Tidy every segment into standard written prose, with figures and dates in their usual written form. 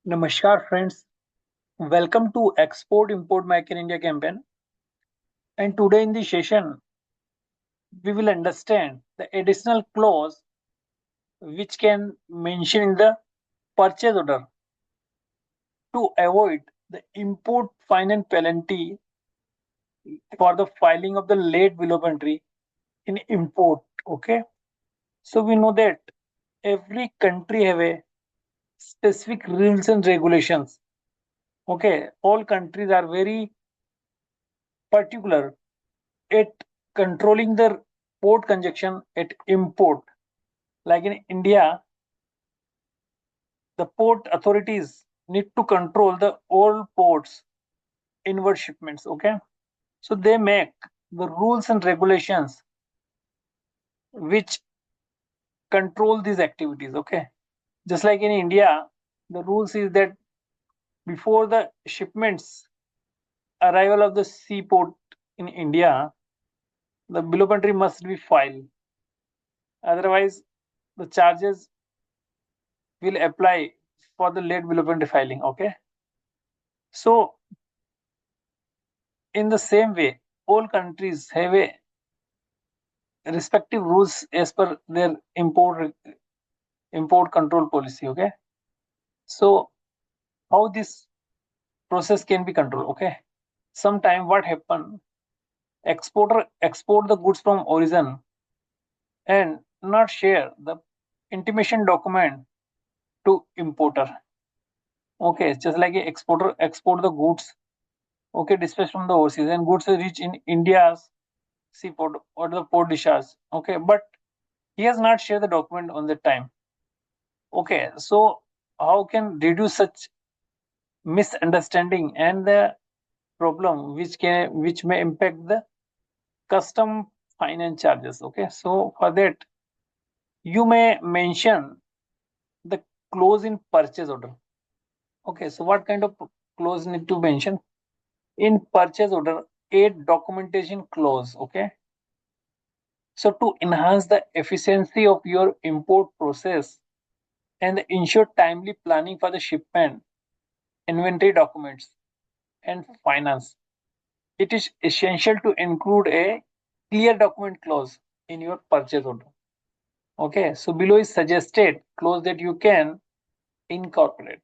Namaskar friends, welcome to Export Import Make in India campaign. And today in this session, we will understand the additional clause which can mention in the purchase order to avoid the import fine and penalty for the filing of the late bill of entry in import. Okay, so we know that every country have a specific rules and regulations. Okay, all countries are very particular at controlling the port congestion at import. Like in India, the port authorities need to control the all ports inward shipments. Okay, so they make the rules and regulations which control these activities. Okay, just like in India, the rules is that before the shipments arrival of the seaport in India, the bill of entry must be filed. Otherwise, the charges will apply for the late bill of entry filing. Okay, so in the same way, all countries have a respective rules as per their import control policy. Okay, so how this process can be controlled? Okay, sometime what happen? Exporter export the goods from origin and not share the intimation document to importer. Okay, just like a exporter export the goods. Okay, dispatched from the overseas and goods reach in India's seaport or the port discharge. Okay, but he has not shared the document on the time. Okay, so how can reduce such misunderstanding and the problem which may impact the custom finance charges? Okay, so for that you may mention the clause in purchase order. Okay, so what kind of clause need to mention in purchase order? A documentation clause. Okay, so to enhance the efficiency of your import process and ensure timely planning for the shipment, inventory documents, and finance, it is essential to include a clear document clause in your purchase order. Okay, so below is suggested clause that you can incorporate.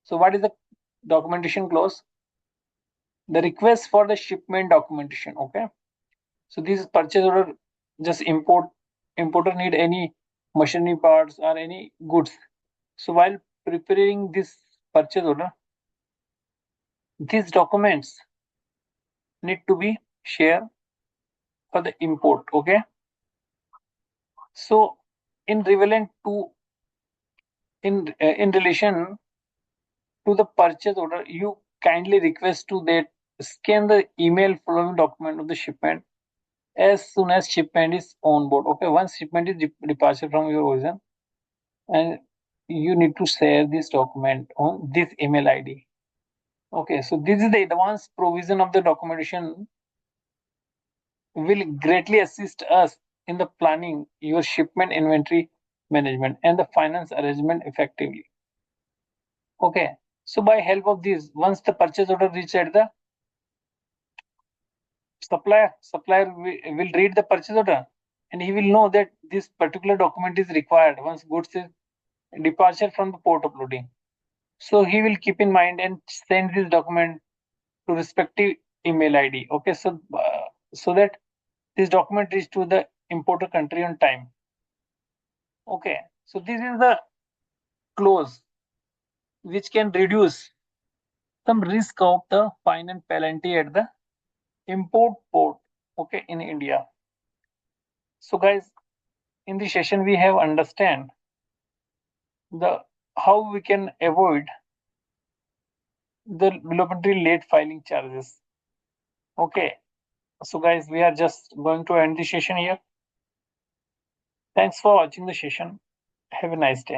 So what is the documentation clause? The request for the shipment documentation. Okay, so this purchase order just importer need any machinery parts or any goods. So while preparing this purchase order, these documents need to be shared for the import. Okay, so in relevant to in relation to the purchase order, you kindly request to that scan the email following document of the shipment as soon as shipment is on board. Okay, once shipment is departure from your origin, and you need to share this document on this email ID. Okay, so this is the advanced provision of the documentation will greatly assist us in the planning your shipment inventory management and the finance arrangement effectively. Okay, so by help of this, once the purchase order reach at the supplier will read the purchase order and he will know that this particular document is required once goods is departure from the port of loading. So he will keep in mind and send this document to respective email ID. Okay, so that this document reach to the importer country on time. Okay, so this is the clause which can reduce some risk of the fine and penalty at the import port. Okay, in India. So guys, in this session we have understand the how we can avoid the bill of entry late filing charges. Okay, so guys, we are just going to end the session here. Thanks for watching the session. Have a nice day.